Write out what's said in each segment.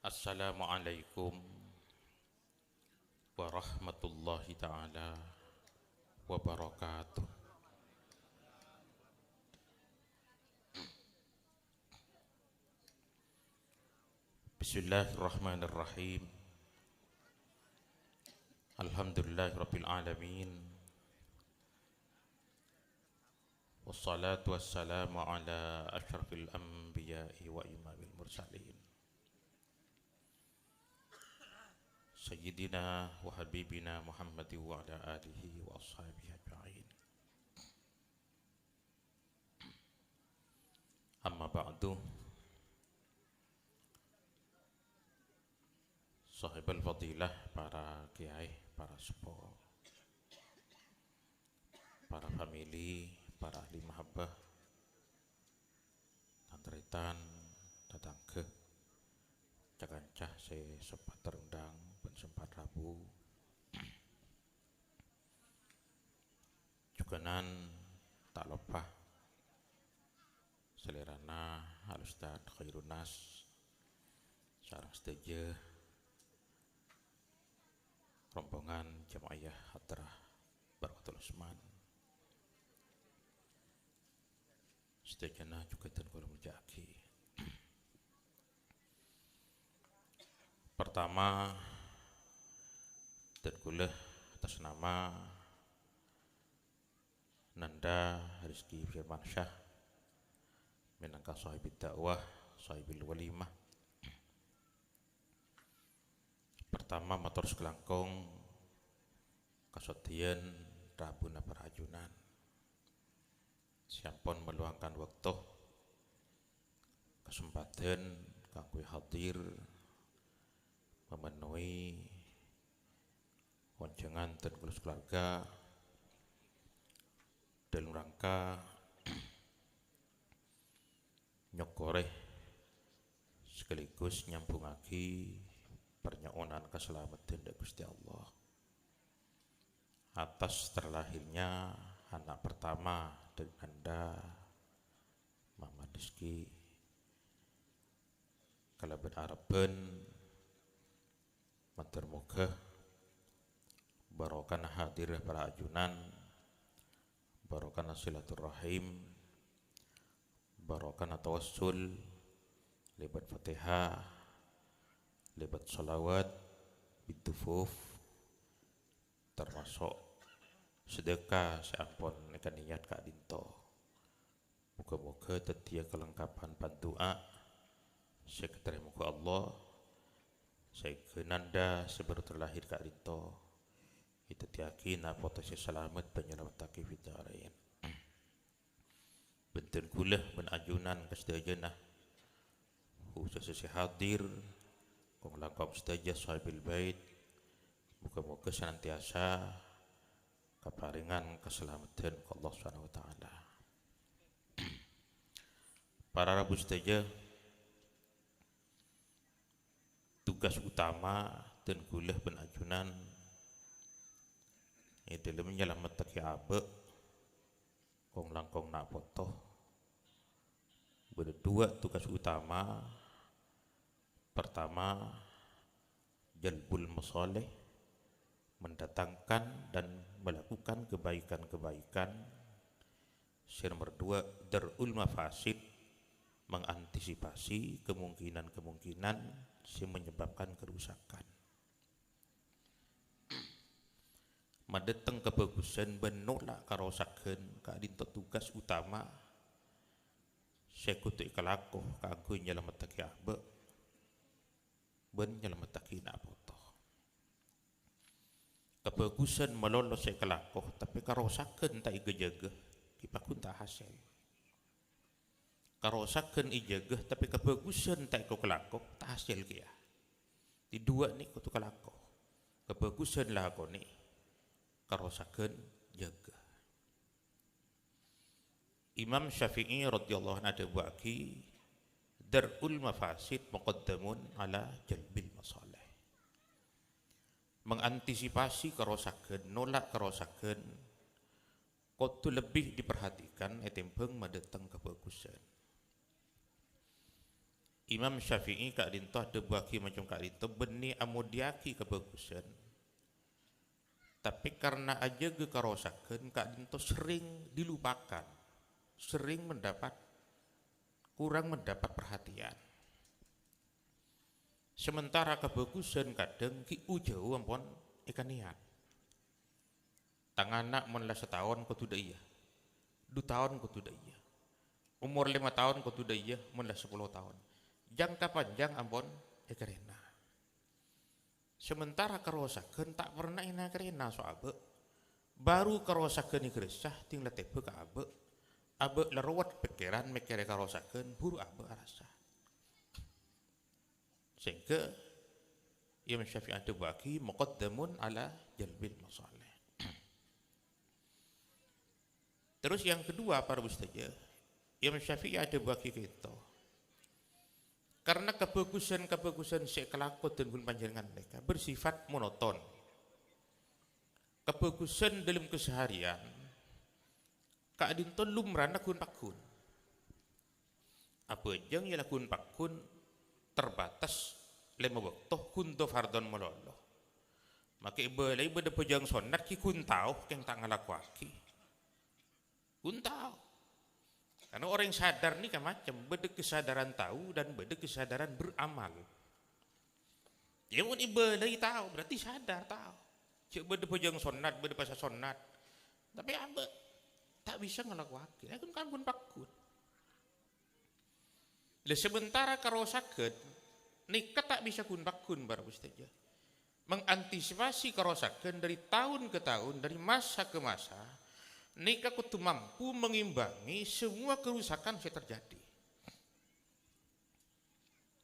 Assalamualaikum warahmatullahi taala wabarakatuh. Bismillahirrahmanirrahim. Alhamdulillahirabbil alamin. Wassalatu wassalamu ala asyrafil anbiya'i wa imamil mursalin. Sayyidina wa habibina Muhammadin wa ala alihi wa ashabihi ajma'in. Amma ba'du. Sahibul fadilah, para kiai, para sepuh, para famili, para ahli mahabbah, tantretan, datang ke cakancah se sempat terundang dan sempat rabu juganan tak lupa selerana Al-Ustaz Khairun Nas sareng setuju rombongan jamaah hadrah Barakatul Usman setujana juga dan kula mujaki. Pertama dan kula atas nama Nanda Rizki Firmansyah minangka sahibid dakwah, sahibil walimah. Pertama matur sekelangkung kasodian Rabuna Parajunan sampun meluangkan waktu kesempatan kanggo hadir memenuhi kunjungan dan keluarga dalam rangka nyokoreh sekaligus nyambungake pernyonan keselamatan dari Gusti Allah atas terlahirnya anak pertama dari Anda Mama Rizki kalau berharapan matur muga barokah hadir para ajunan, barokah silaturahim, barokah tawassul, lebat Fatihah, lebat sholawat, bidufuf, termasuk sedekah seampun ikan niat Kak Dinto. Moga-moga tetia kelengkapan pandoa sekretari muka Allah saya kenanda sebelum terlahir Kak Dinto itu tiakina potensi selamat penyelamatake fitarain benten kulah menajunan kesedajanah khusus hadir kong langkong sedaja sahibil bait moga-moga senantiasa keparingan keselamatan ke Allah SWT. Para rabu sedaja tugas utama dan kulah penajunan dalam menyelamatkan abe kong langkong nak foto berdua tugas utama. Pertama jalbul masalih, mendatangkan dan melakukan kebaikan-kebaikan. Nomor dua darul mafasid, mengantisipasi kemungkinan-kemungkinan yang menyebabkan kerusakan. Madeteng kebagusan menolak karosakan kadinto tugas utama sekutu ikalakoh kanggo nyelametake abe ben nyelametake nak foto. Kebagusan melolos ikalakoh tapi karosakan tak igejaga kipakun tak hasil. Karosakan ijaga tapi kebagusan tak ikalakoh tak hasil kia. Di dua ni kutu kalakoh. Kebagusan lah aku ni karosakan jaga. Imam Syafi'i radhiyallahu anhu ada buaki darul mafasid muqaddamun ala jalbil masalih. Mengantisipasi kerosakan, nolak kerosakan kudu lebih diperhatikan etimpeng madeteng kebagusan. Imam Syafi'i kak dinto ada bagi macam kak dinto beni amudiaki kebagusan. Tapi karena aja kekarosakan kak dinto sering dilupakan, sering kurang mendapat perhatian. Sementara kebagusan kadang ki ujau ampun ikan niat. Tanganak mun lah setahun kau tu iya, 2 tahun kau tu iya, umur 5 tahun kau tu iya, mun lah 10 tahun. Jangka panjang ampun ikarena. Sementara kerosakan tak pernah ina karena so abe. Baru kerosakan ni keresah tinggal tepe ke abe leruat pikiran mikir kerosakan buru abe rasa. Sehingga Imam Syafi'i ada bagi muqaddamun ala jalbil masalih. Terus yang kedua para ustazah, Imam Syafi'i ada bagi kita. Karena kebagusan sekelakon dan pun panjangan mereka bersifat monoton. Kebagusan dalam keseharian kadinton lumrah kun pakun. Apa jang ialah kun pakun terbatas 5 waktu kun do fardon melolo. Maka ibalai beda pejang sonat ki kun tahu keng tak ngalakwaki. Kun tahu. Karena orang yang sadar ni kan macam beda kesadaran tahu dan beda kesadaran beramal. Ya mun ibalai tahu berarti sadar tahu. Cik beda pejang sonat, beda pasal sonat. Tapi apa tak bisa ngalakwaki. Aku kan pun pakun. Le sementara karosakeun nikah tak bisa kun pakun baru ustazah. Mengantisipasi kerosakan dari tahun ke tahun, dari masa ke masa, nikah kudu mampu mengimbangi semua kerusakan yang terjadi.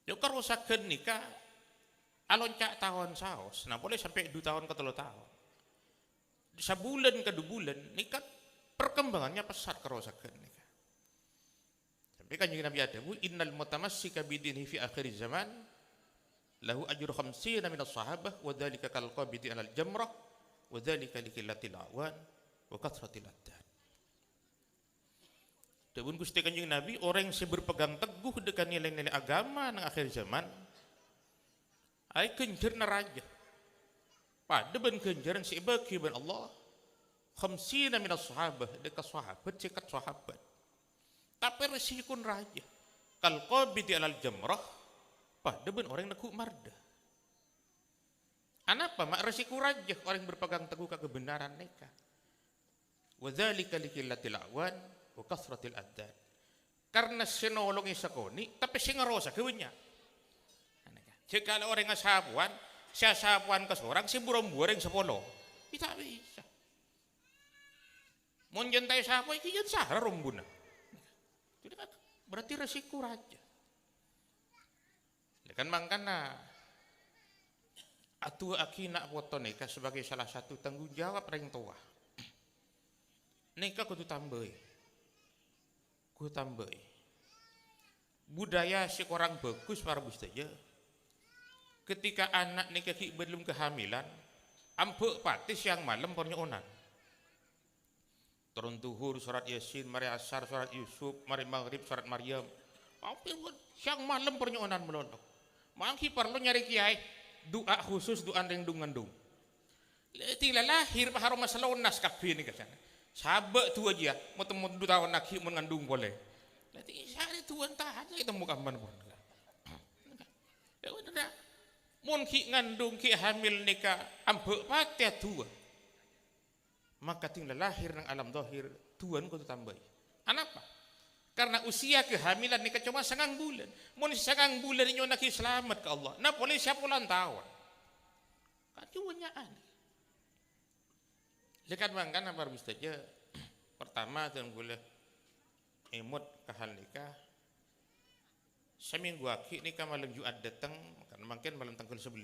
Yo kerosakan nikah aloncak tahun saos, nah boleh sampai 2 tahun ke 3 tahun. Sebulan ke 2 bulan nikah perkembangannya pesat kerosakan nikah. Sampai kan Nabi ada, innal mutamassika bidinihi fi akhir zaman lahu ajru 50 minas sahabah wa dzalika kal qabidi alal jamrah wa dzalika liqillatil awan wa kathratil addad. Dapun Gusti Kanjeng Nabi orang yang berpegang teguh dengan nilai-nilai agama nang akhir zaman ai kenjer neraja. Pada ben kenjeran si bagi ben Allah 50 minas sahabah dekat sahabat cekat sahabat. Tapi resikun raja kal qabidi alal jamrah pada ben orang nak marda. Anapa mak resiko raja orang berpegang teguh ke kebenaran mereka. Wa dzalika liqillatil awan wa kathratil addad. Karena senolong isakoni tapi sing ngerosa kewenya. Jika orang ngasabuan, sasabuan ke seorang si burung-burung 10. Tidak bisa. Mun jentai sapo iki yen sahara rombuna. Berarti resiko raja. Kan mangkana atu aki nak foto nikah sebagai salah satu tanggung jawab orang tua. Nikah kudu tambahi. Budaya seorang bagus para ustazah. Ketika anak nikah belum kehamilan, ampuk pati siang malam pernyonan. Turun tuhur surat Yasin, mari asar surat Yusuf, mari maghrib surat Maryam. Hampir siang malam pernyonan melolok. Mangki perlu nyari kiai doa khusus doa yang dung-dung. Tinggal lahir baharu masalah nas kabeh ni kan. Sabak tu aja, mau temu 2 tahun lagi mengandung boleh. Nanti sehari tuan tahan kita mau kapan pun. Ya udah. Mun ki ngandung ki hamil nikah ambek pati tua. Maka tinggal lahir nang alam zahir tuan kudu tambahi. Anapa? Karena usia kehamilan nikah cuma 9 bulan. Mun 9 bulan inyo nak selamat ke Allah. Nah boleh siapa ulang tahun. Kan cuanyaan. Lekat bangkan apa ustazah? Pertama tuan boleh emot kahal nikah. Seminggu aki nikah malam Jumat datang, kan mungkin malam tanggal 11.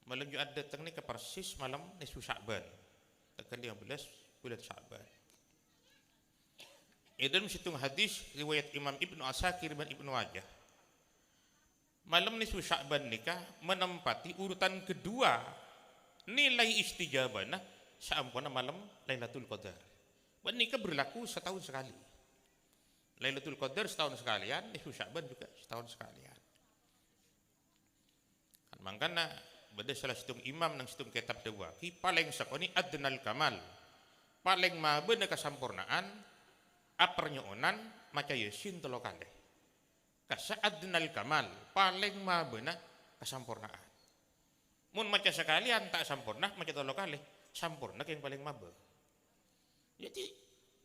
Malam Jumat datang nikah persis malam nisfu Sya'ban. Tanggal 15 bulan Sya'ban. Dalam situng hadis riwayat Imam Ibnu Asakir dan Ibnu Wajah. Malam nisfu Sya'ban nikah menempati urutan kedua nilai istijabah saampuna malam Lailatul Qadar. Dan nikah berlaku setahun sekali. Lailatul Qadar setahun sekalian, nisfu Sya'ban juga setahun sekalian. Kan mangkana beda salah situng imam nang situng kitab dewaki paling sakoni adnal kamal. Paling mabena kasampurnaan apernyonan maca yasin telo kalih. Kasa adnal kamal paling mabena kasampurnaan. Mun maca sekalian tak sampurna maca telo kalih, sampurna yang paling mabe. Jadi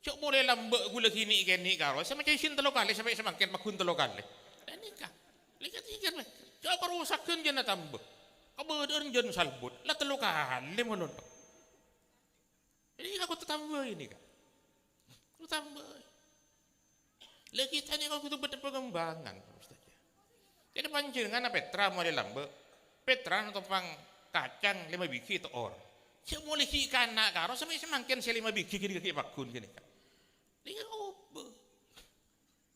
cok mulai lambek gula kini kini karo sama maca yasin telo kalih sampai semakin magun telo kalih. Dan nikah. Lihat ikan mah. Cok karusakeun jenna tambah. Kabeudeureun jen salbut, lah telo kalih molon. Jadi aku tambah ini kan. Aku tambah. Lah kita ni kalau itu betul pengembangan Ustaz. Jadi panjenengan Petra mulai lambe. Petra topang kacang 5 biji itu or. Saya mulai si kana karo sampai semakin saya 5 biji kiri bakun gini kan. Dia opo.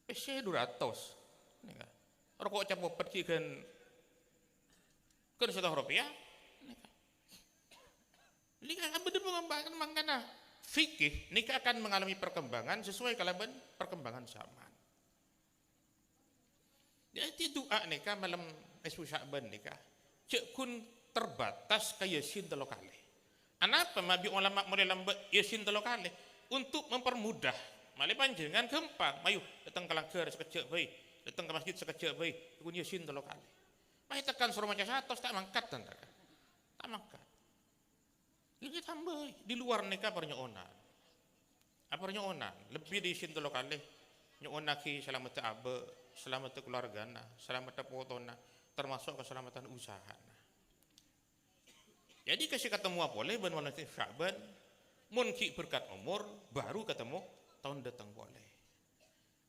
Pese 200. Nih kan. Rokok campur pergi kan 100 rupiah. Nikah akan benar mengembangkan makna fikih. Nikah akan mengalami perkembangan sesuai kalaban perkembangan zaman. Jadi doa nikah malam nisfu Sya'ban nikah. Cek kun terbatas ke yasin telo kalih. Anapa mabi ulama mulai lambat yasin telo kalih untuk mempermudah. Malih panjenengan gampang. Mayu datang ke langgar sekejap bae, datang ke masjid sekejap bae, kun yasin telo kalih. Mayu tekan suruh maca 100 tak mangkat tak mangkat. Ini tambah di luar nikah pernyonan. Apa pernyonan? Lebih di sini telo kalih. Nyoona ki selamat abe, selamat keluargana, selamat potona, termasuk keselamatan usaha. Jadi kasih ketemu boleh ben malam Sya'ban, mun ki berkat umur baru ketemu tahun datang boleh.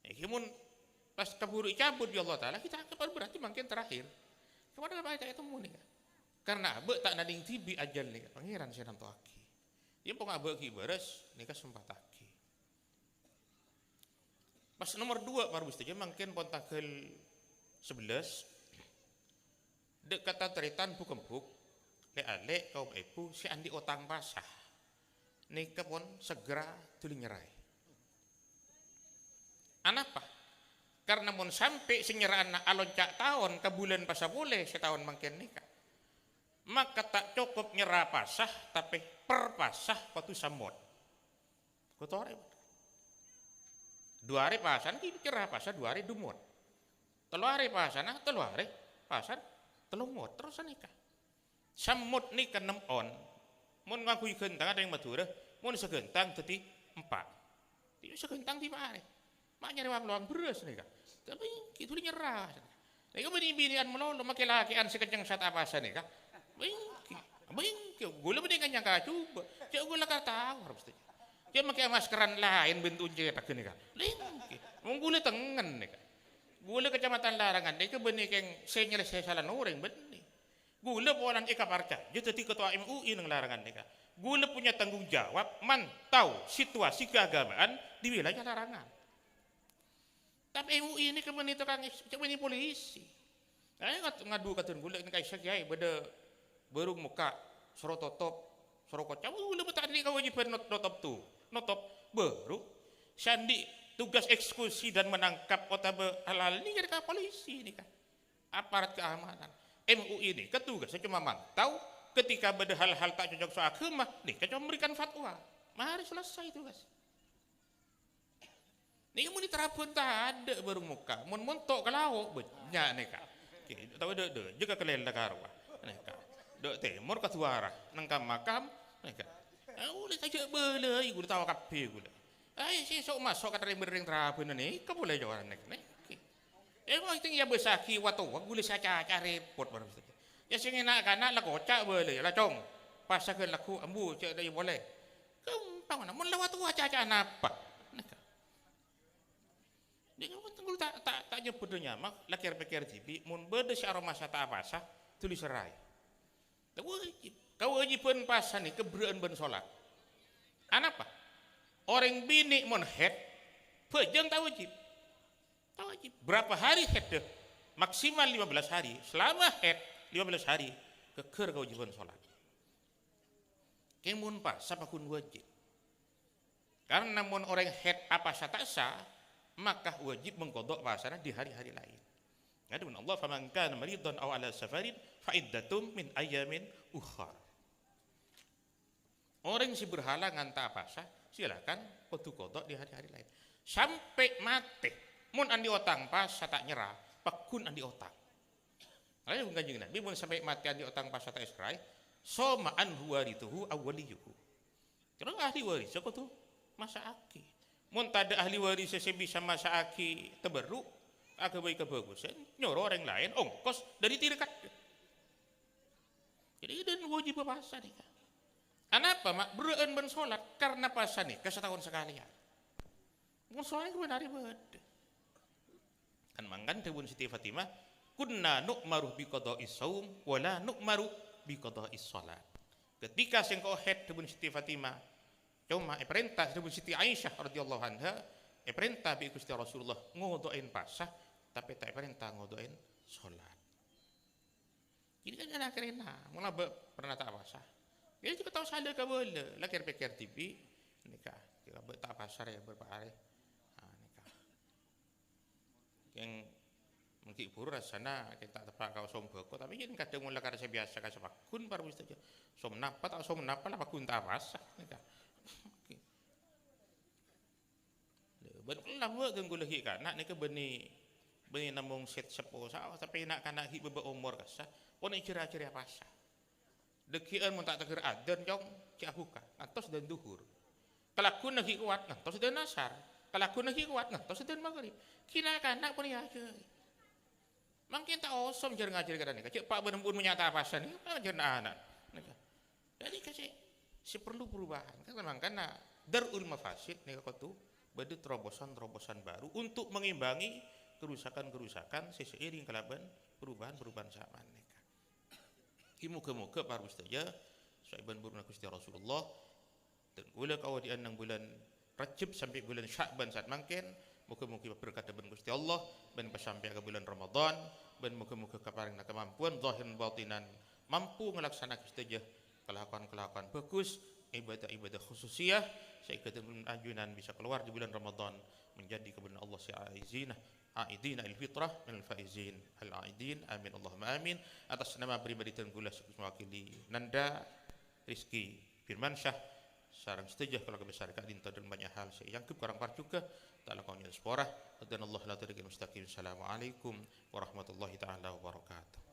Iki mun pas keburu cabut ya Allah taala kita anggap berarti makin terakhir. Kemana apa kita ketemu nih? Karena abe tak nading tibi ajal nih pangeran senam toaki. Dia pong abe ki beres nikah sempat aki. Pas nomor 2 baru saja mungkin pon tanggal 11 dek kata teritan bukempuk le ale kaum ibu si andi otang pasah. Nikah pon segera tuli nyerai. Anapa? Karena mon sampai senyeraan alon cak tahun ke bulan pasah boleh setahun mungkin nikah. Maka tak cukup nyerah pasah tapi perpasah waktu samot. Kotore. 2 hari pasan ki nyerah pasah 2 hari dumut. 3 hari pasana 3 hari pasan telumut terus nikah. Samut nikah 6 on. Mun ngaku gentang ada yang Madura, mun segentang dadi 4. Dia segentang 5 hari. Mak nyari wang luang beres nikah. Tapi kitu nyerah. Nek bini-binian melolo make lakian sekencang sat apasan nikah. Bingki, gula mendingan yang coba. Cak gula kata tahu harus. Dia pakai maskeran lain bentuk cetak ni kan. Bingki, gula tengen ni kan. Gula kecamatan Larangan ni kebenik yang senyel salah orang benih. Gula orang eka parca. Dia tadi ketua MUI nang Larangan ni kan. Gula punya tanggung jawab mantau situasi keagamaan di wilayah Larangan. Tapi MUI ini kebenik tukang kebenik polisi. Saya ngadu katun gula ini kayak kiai beda berung muka sorototop sorokot cawu lu betak ni kewajiban notop tu notop baru sandi tugas eksekusi dan menangkap kota halal ni kan polisi ni kan aparat keamanan MUI ini ketugasnya cuma mantau ketika ada hal-hal tak cocok soal agama nih kan cuma memberikan fatwa mari selesai tugas ni kamu diterapkan tak ada berung muka mun montok kalau banyak ni kan tahu de juga kelel dakarwa ni kan dok timur ke suara nangkam makam mereka udah saja boleh gua tahu kape gula si sok masuk kata ring terapan ni kau boleh jawaran nek mau itu ya besaki waktu gula saja repot baru ya sing enak kana lah kocak boleh lah cong pasakan laku ambu cak dah boleh gampang mana mun lewat tu aja napa dia tunggu tak nyebut dunia mak lakir pikir tibi mun beda si aroma sata apa sah tulis serai kewajiban pasan ni keberaan ben solat. Anapa? Orang bini mon head, pejang tak wajib. Tak wajib. Berapa hari head deh? Maksimal 15 hari. Selama head 15 hari keker kewajiban solat. Kemun pas sama kun wajib. Karena mon orang head apa satasa maka wajib mengqadha puasanya di hari-hari lain. Adapun Allah faman kana maridan aw ala safarin fa iddatum min ayamin ukhra. Orang si berhalangan tak puasa silakan kudu qadha di hari-hari lain. Sampai mati mun andi otang puasa tak nyerah, pakun andi otang. Ayo kanjeng Nabi mun sampai mati andi otang puasa tak israi, soma an huwarituhu awwaliyuhu. Terus ahli waris kudu masaaki. Mun tada ahli waris bisa masaaki tabarruk agabai kebagusan nyuruh orang lain ongkos dari tirakat. Jadi dan wajib puasa nih. Kenapa mak bereun ben salat karena puasa nih setahun sekali ya. Mun salat benar ribet. Kan mangkan tebun Siti Fatimah kunna nu'maru bi qada'is shaum wala nu'maru bi qada'is shalat. Ketika sing kau head tebun Siti Fatimah cuma perintah tebun Siti Aisyah radhiyallahu anha perintah bi Gusti Rasulullah ngodoain puasa tapi tak perintah ngodoain salat. Jadi kan anak kerena mula pernah tak puasa. Dia juga tahu sadar ke boleh lah pikir TV nikah kita tak pasar ya berpahari nikah yang mungkin buru rasanya kita tepak kau somboko tapi kan kadang mula karena biasa kasih pakun baru bisa aja som napa tak som napa lah pakun tak pasar nikah benar buat tunggu lagi kan nak nikah benih namung set sepo sawah tapi nak kanak hi beba umur kasah pun ciri-ciri pasar. Dekian mun tak tegur adzan jong cak buka ngantos dan duhur. Kelakun lagi kuat ngantos dan asar. Kelakun lagi kuat ngantos dan maghrib. Kina kanak pun ya aja. Mungkin tak osom jar ngajar kada nika. Cek Pak berembun menyata pasan ni ngajar anak. Nika. Jadi kasih si perlu perubahan. Kan memang karena darul mafasid nika kudu bade terobosan-terobosan baru untuk mengimbangi kerusakan-kerusakan seiring kelaban perubahan-perubahan zaman nika. Muka-muka para ustazah sahiban buruna Gusti Rasulullah dan gula kau di anang bulan Rajab sampai bulan Sya'ban saat mangken muka-muka berkata ben Gusti Allah ben sampai ke bulan Ramadan ben muka-muka kaparing kemampuan zahir batinan mampu melaksanakan ustazah kelakuan-kelakuan bagus ibadah-ibadah khususiyah sehingga anjuran bisa keluar di bulan Ramadan menjadi kebenaran Allah Subhanahu Aidin al-fitrah min al-faizin al-aidin amin Allahumma amin atas nama pribadi dan gula mewakili Nanda Rizky Firmansyah sarang setuju kalau kebesar kak dinta dan banyak hal saya yang kurang par juga tak lakukan diaspora dan Allah la tariqil mustaqim. Assalamualaikum warahmatullahi taala wabarakatuh.